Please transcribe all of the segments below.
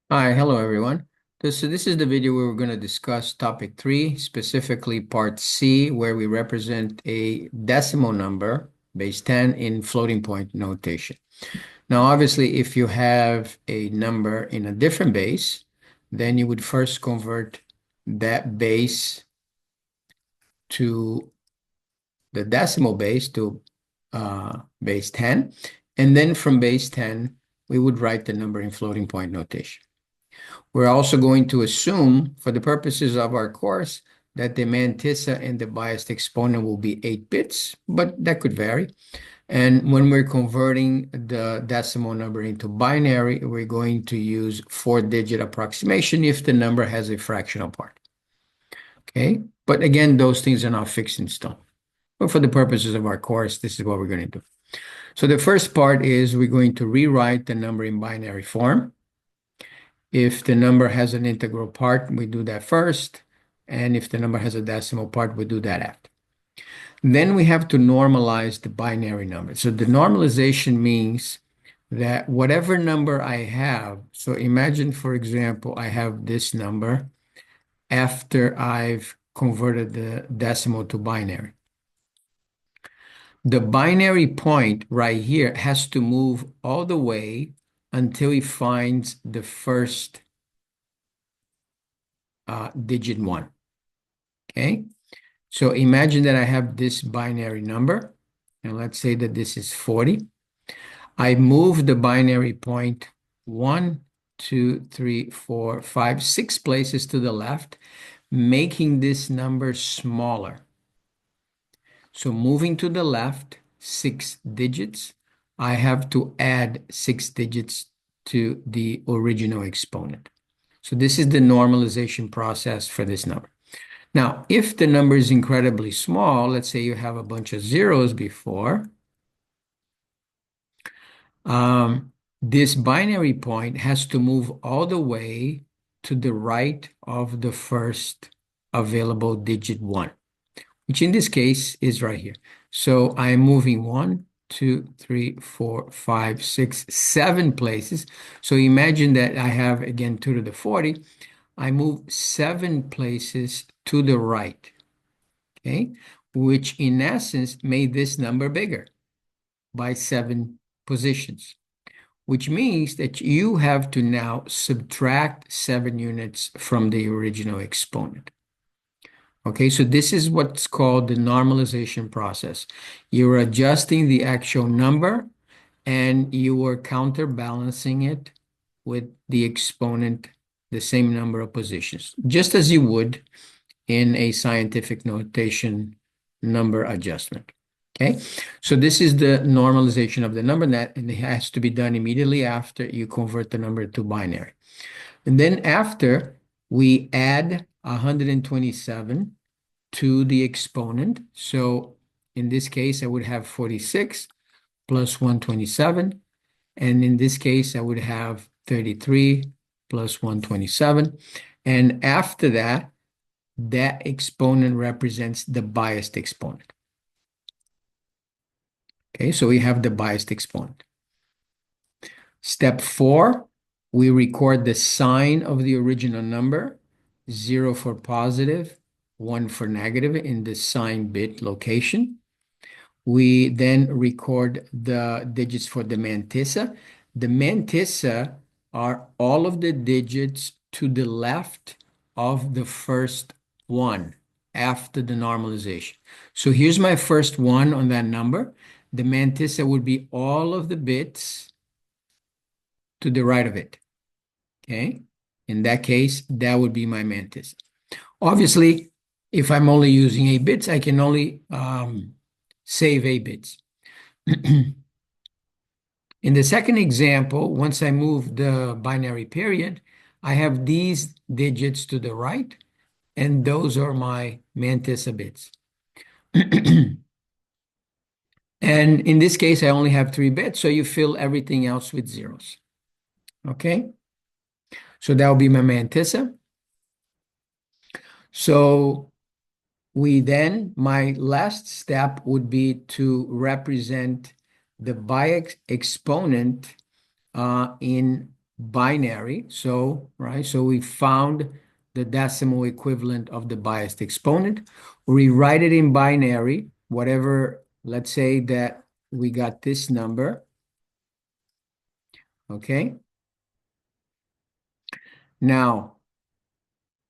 Hi, hello everyone. This is the video where we're going to discuss topic 3, specifically part C, where we represent a decimal number, base 10, in floating point notation. Now, obviously, if you have a number in a different base, then you would first convert that base to the decimal base to base 10. And then from base 10, we would write the number in floating point notation. We're also going to assume, for the purposes of our course, that the mantissa and the biased exponent will be 8 bits, but that could vary. And when we're converting the decimal number into binary, we're going to use 4-digit approximation if the number has a fractional part. Okay? But again, those things are not fixed in stone. But for the purposes of our course, this is what we're going to do. So the first part is we're going to rewrite the number in binary form. If the number has an integral part, we do that first. And if the number has a decimal part, we do that after. Then we have to normalize the binary number. So the normalization means that whatever number I have, so imagine, for example, I have this number after I've converted the decimal to binary. The binary point right here has to move all the way until it finds the first digit 1. Okay? So imagine that I have this binary number, and let's say that this is 40. I move the binary point 1, 2, 3, 4, 5, 6 places to the left, making this number smaller. So moving to the left 6 digits, I have to add 6 digits to the original exponent. So this is the normalization process for this number. Now, if the number is incredibly small, let's say you have a bunch of zeros before, this binary point has to move all the way to the right of the first available digit 1, which in this case is right here. So I am moving 1, 2, 3, 4, 5, 6, 7 places. So imagine that I have, again, 2 to the 40. I move 7 places to the right, okay? Which in essence made this number bigger by 7 positions, which means that you have to now subtract 7 units from the original exponent. Okay, so this is what's called the normalization process. You're adjusting the actual number and you are counterbalancing it with the exponent, the same number of positions, just as you would in a scientific notation number adjustment. Okay, so this is the normalization of the number, and it has to be done immediately after you convert the number to binary. And then after, we add 127 to the exponent. So in this case, I would have 46 plus 127. And in this case, I would have 33 plus 127. And after that, that exponent represents the biased exponent. Okay, so we have the biased exponent. Step 4, we record the sign of the original number, 0 for positive, 1 for negative in the sign bit location. We then record the digits for the mantissa. The mantissa are all of the digits to the left of the first 1 after the normalization. So here's my first 1 on that number. The mantissa would be all of the bits to the right of it. Okay? In that case, that would be my mantissa. Obviously, if I'm only using 8 bits, I can only save 8 bits. In the second example, once I move the binary period, I have these digits to the right, and those are my mantissa bits. And in this case, I only have 3 bits, so you fill everything else with zeros. Okay? So that will be my mantissa. So my last step would be to represent the biased exponent in binary. So, right, so we found the decimal equivalent of the biased exponent. We write it in binary, whatever, let's say that we got this number, okay? Now,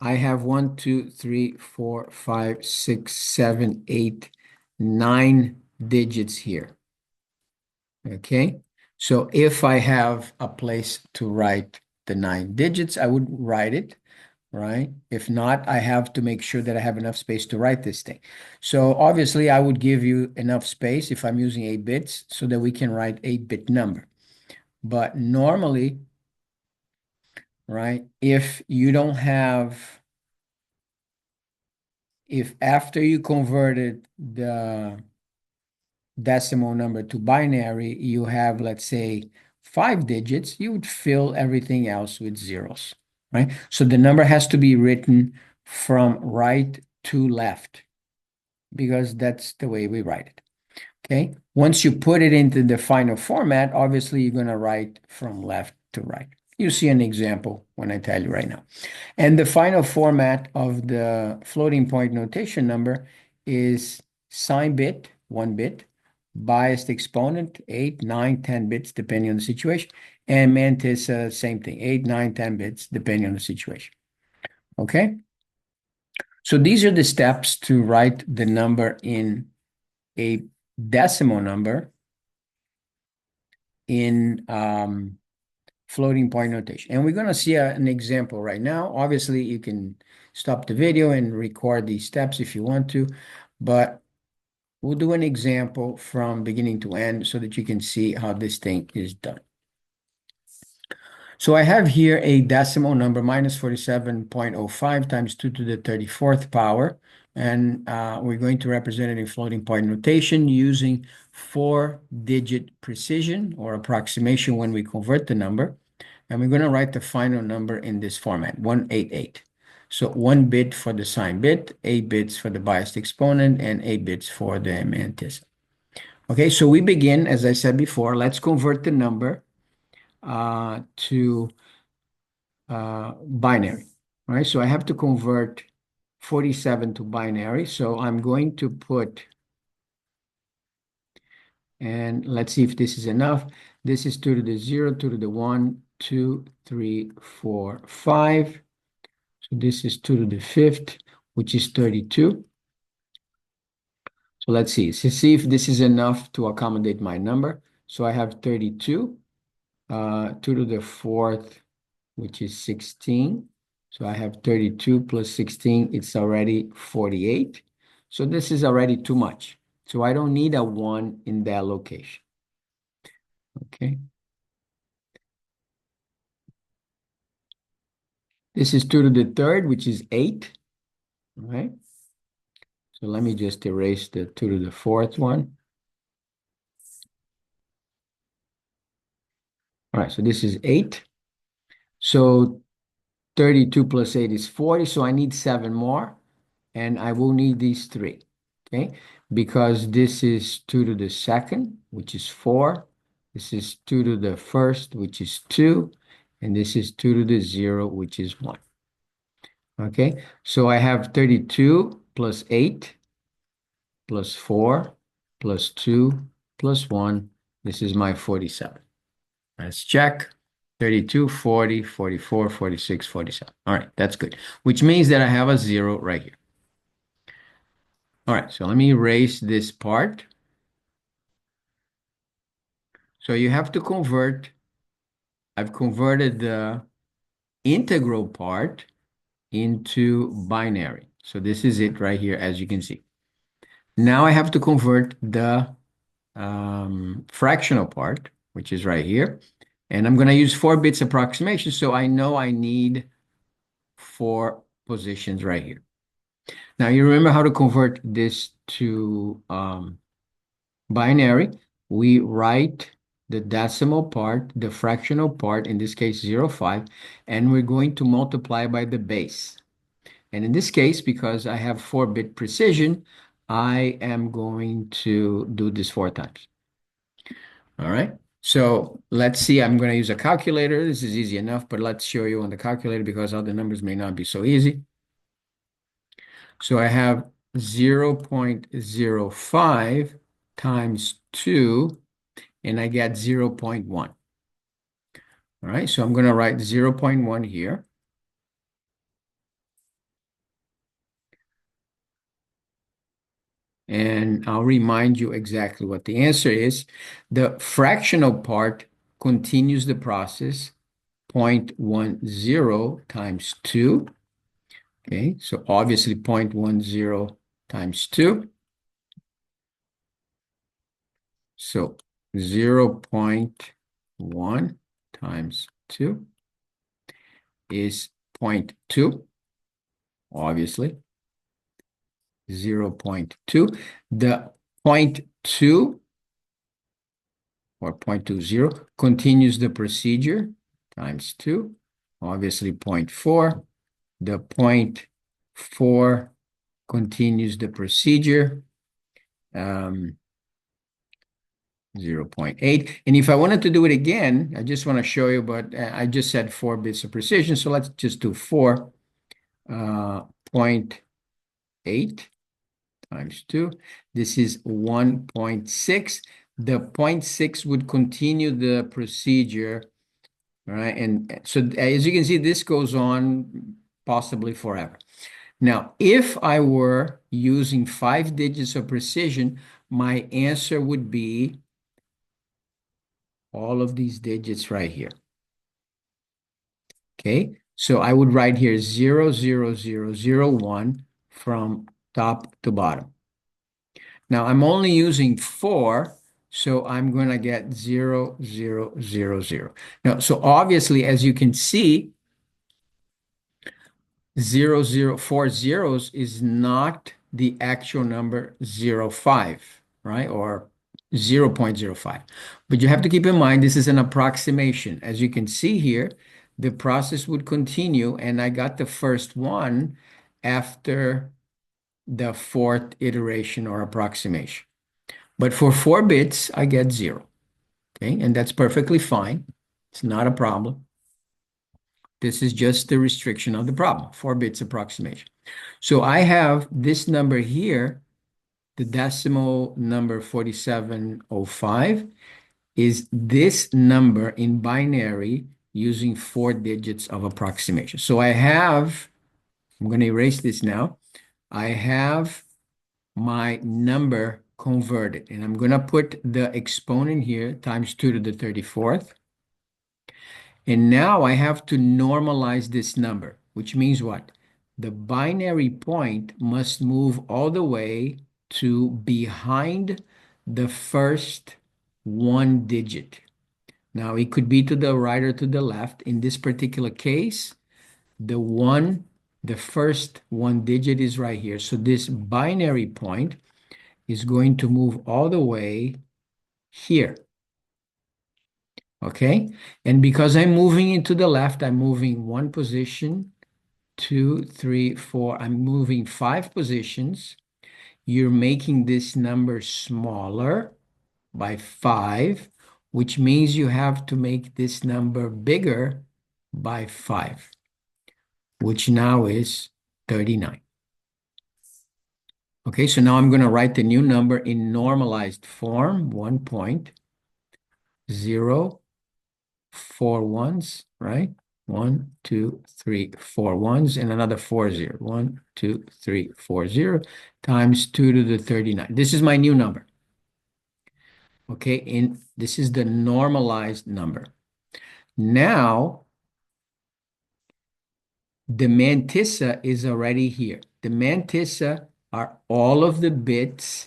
I have 1, 2, 3, 4, 5, 6, 7, 8, 9 digits here. Okay. So if I have a place to write the 9 digits, I would write it, right? If not, I have to make sure that I have enough space to write this thing. So obviously, I would give you enough space if I'm using 8 bits so that we can write 8-bit number. But normally, right, if you don't have if after you converted the decimal number to binary, you have, let's say, 5 digits, you would fill everything else with zeros, right? So the number has to be written from right to left because that's the way we write it. Okay. Once you put it into the final format, obviously you're going to write from left to right. You see an example when I tell you right now. And the final format of the floating point notation number is sign bit, 1 bit, biased exponent, 8, 9, 10 bits, depending on the situation, and mantis, same thing, 8, 9, 10 bits, depending on the situation. Okay? So these are the steps to write the number in a decimal number in floating point notation. And we're going to see an example right now. Obviously, you can stop the video and record these steps if you want to, but we'll do an example from beginning to end so that you can see how this thing is done. So I have here a decimal number, minus 47.05 times 2 to the 34th power. And we're going to represent it in floating point notation using 4-digit precision or approximation when we convert the number. And we're going to write the final number in this format, 188. So 1 bit for the sign bit, 8 bits for the biased exponent, and 8 bits for the mantis. Okay, so we begin, as I said before, let's convert the number to binary, right? So I have to convert 47 to binary. So I'm going to put, and let's see if this is enough. This is 2 to the 0, 2 to the 1, 2, 3, 4, 5. So this is 2 to the 5th, which is 32. So let's see. So see if this is enough to accommodate my number. So I have 32, 2 to the 4th, which is 16. So I have 32 plus 16, it's already 48. So this is already too much. So I don't need a 1 in that location. Okay. This is 2 to the 3rd, which is 8. All right. So let me just erase the 2 to the 4th one. All right, so this is 8. So 32 plus 8 is 40, so I need 7 more, and I will need these 3, okay? Because this is 2 to the 2nd, which is 4. This is 2 to the 1st, which is 2. And this is 2 to the 0, which is 1. Okay, so I have 32 plus 8 plus 4 plus 2 plus 1. This is my 47. Let's check. 32, 40, 44, 46, 47. All right, that's good. Which means that I have a 0 right here. All right, so let me erase this part. So you have to convert. I've converted the integral part into binary. So this is it right here, as you can see. Now I have to convert the fractional part, which is right here. And I'm going to use 4 bits approximation, so I know I need 4 positions right here. Now, you remember how to convert this to binary. We write the decimal part, the fractional part, in this case 0.5, and we're going to multiply by the base. And in this case, because I have 4-bit precision, I am going to do this 4 times. All right. So let's see, I'm going to use a calculator. This is easy enough, but let's show you on the calculator because other numbers may not be so easy. So I have 0.05 times 2, and I get 0.1. All right, so I'm going to write 0.1 here. And I'll remind you exactly what the answer is. The fractional part continues the process, 0.10 times 2. Okay, so obviously 0.10 times 2. So 0.1 times 2 is 0.2, obviously. 0.2. The zero point 0.2 or 0.20 continues the procedure times 2, obviously 0.4. The 0.4 continues the procedure, 0.8. And if I wanted to do it again, I just want to show you, but I just said 4 bits of precision, so let's just do 4. 0.8 times 2. This is 1.6. The 0.6 would continue the procedure, right? And so as you can see, this goes on possibly forever. Now, if I were using 5 digits of precision, my answer would be all of these digits right here. Okay, so I would write here 00001 from top to bottom. Now I'm only using 4, so I'm going to get 0000. Now, so obviously, as you can see, 4 zeros is not the actual number 0.5, right? Or 0.05. But you have to keep in mind this is an approximation. As you can see here, the process would continue, and I got the first one after the 4th iteration or approximation. But for 4 bits, I get 0. Okay, and that's perfectly fine. It's not a problem. This is just the restriction of the problem, 4 bits approximation. So I have this number here, the decimal number 4705 is this number in binary using 4 digits of approximation. So I'm going to erase this now. I have my number converted, and I'm going to put the exponent here times 2 to the 34th. And now I have to normalize this number, which means what? The binary point must move all the way to behind the first 1 digit. Now, it could be to the right or to the left. In this particular case, the first 1 digit is right here. So this binary point is going to move all the way here. Okay, and because I'm moving into the left, I'm moving 1 position, 2, 3, 4. I'm moving 5 positions. You're making this number smaller by 5, which means you have to make this number bigger by 5, which now is 39. Okay, so now I'm going to write the new number in normalized form, 1.0. 4 ones, right? 1, 2, 3, 4 ones, and another 4 0. 1, 2, 3, 4 0 times 2 to the 39. This is my new number. Okay, and this is the normalized number. Now, the mantissa is already here. The mantissa are all of the bits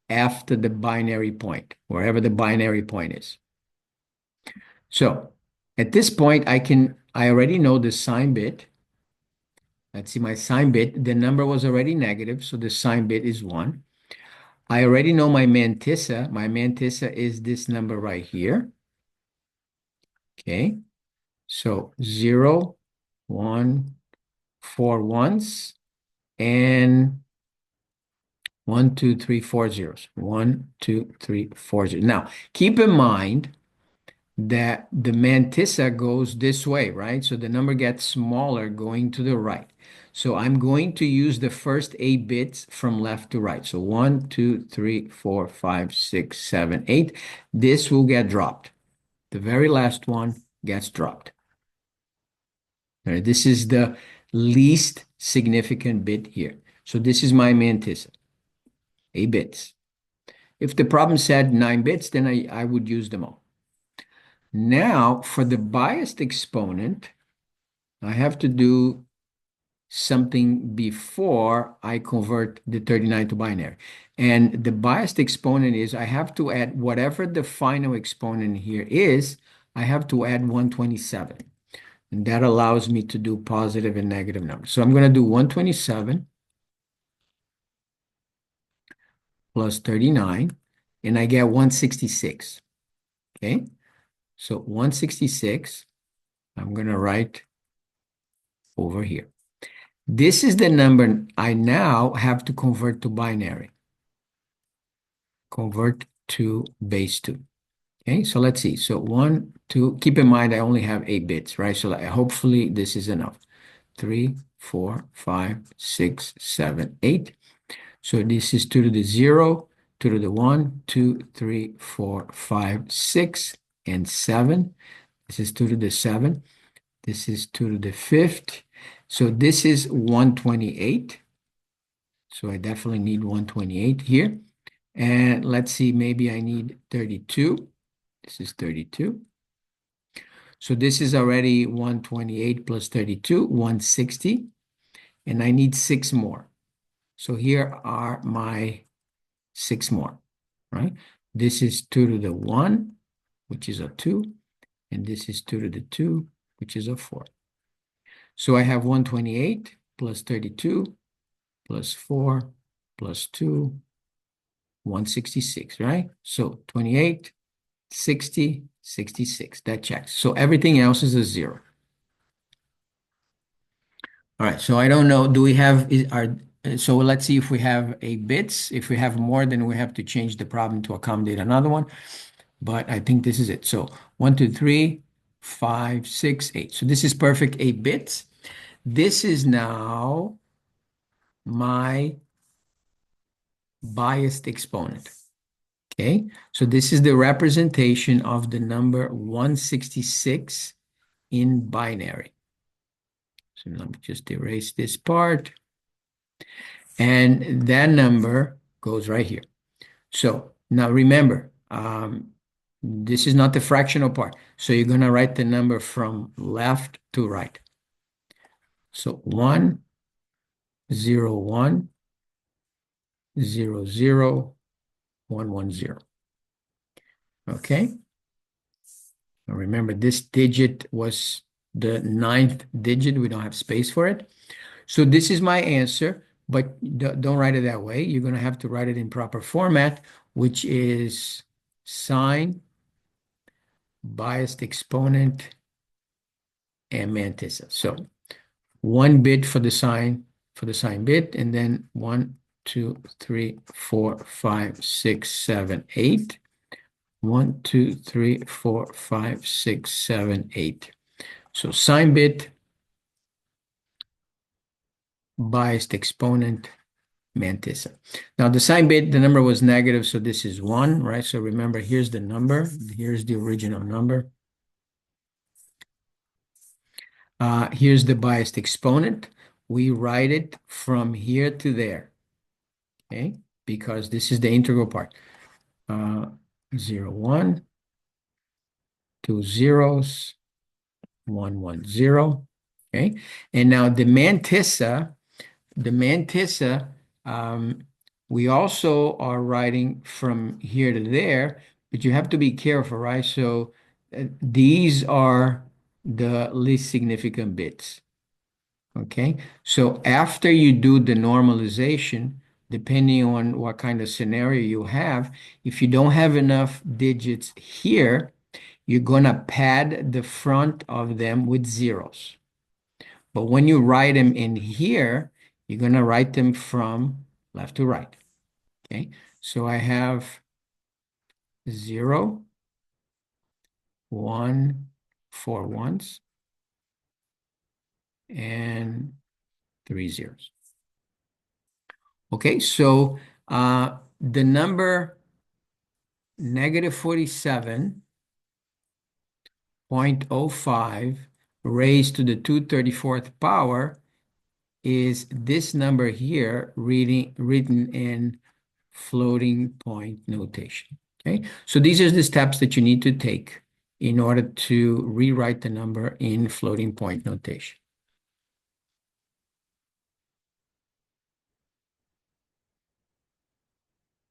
after the binary point, wherever the binary point is. So at this point, I already know the sign bit. Let's see my sign bit. The number was already negative, so the sign bit is 1. I already know my mantissa. My mantissa is this number right here. Okay. So 0, 1, 4 ones, and 1, 2, 3, 4 zeros. 1, 2, 3, 4 zeros. Now, keep in mind that the mantissa goes this way, right? So the number gets smaller going to the right. So I'm going to use the first 8 bits from left to right. So 1, 2, 3, 4, 5, 6, 7, 8. This will get dropped. The very last one gets dropped. All right, this is the least significant bit here. So this is my mantissa, 8 bits. If the problem said 9 bits, then I would use them all. Now, for the biased exponent, I have to do something before I convert the 39 to binary. And the biased exponent is I have to add whatever the final exponent here is, I have to add 127. And that allows me to do positive and negative numbers. So I'm going to do 127 plus 39, and I get 166. Okay? So 166, I'm going to write over here. This is the number I now have to convert to binary. Convert to base 2. Okay, so let's see. So 1, 2, keep in mind I only have 8 bits, right? So hopefully this is enough. 3, 4, 5, 6, 7, 8. So this is 2 to the 0, 2 to the 1, 2, 3, 4, 5, 6, and 7. This is 2 to the 7. This is 2 to the 5th. So this is 128. So I definitely need 128 here. And let's see, maybe I need 32. This is 32. So this is already 128 plus 32, 160. And I need 6 more. So here are my 6 more, right? This is 2 to the 1, which is a 2. And this is 2 to the 2, which is a 4. So I have 128 plus 32 plus 4 plus 2, 166, right? So 28, 60, 66. That checks. So everything else is a 0. All right. So I don't know. Do we have so let's see if we have 8 bits. If we have more, then we have to change the problem to accommodate another one. But I think this is it. So 1, 2, 3, 5, 6, 8. So this is perfect 8 bits. This is now my biased exponent. Okay, so this is the representation of the number 166 in binary. So let me just erase this part. And that number goes right here. So now remember, this is not the fractional part. So you're going to write the number from left to right. So 1, 0, 1, 0, 0, 1, 1, 0. Okay. Now remember, this digit was the 9th digit. We don't have space for it. So this is my answer, but don't write it that way. You're going to have to write it in proper format, which is sine, biased exponent, and mantissa. So 1 bit for the sine bit, and then 1, 2, 3, 4, 5, 6, 7, 8. 1, 2, 3, 4, 5, 6, 7, 8. So sine bit, biased exponent, mantissa. Now the sine bit, the number was negative, so this is 1, right? So remember, here's the number. Here's the original number. Here's the biased exponent. We write it from here to there, okay? Because this is the integral part. 0, 1, 2 zeros, 1, 1, 0, okay? And now the mantissa, we also are writing from here to there, but you have to be careful, right? So these are the least significant bits. Okay, so after you do the normalization, depending on what kind of scenario you have, if you don't have enough digits here, you're going to pad the front of them with zeros. But when you write them in here, you're going to write them from left to right. Okay, so I have 0, 1 4 ones and 3 zeros. Okay, so the number negative 47.05 raised to the 234th power is this number here written in floating point notation. Okay, so these are the steps that you need to take in order to rewrite the number in floating point notation.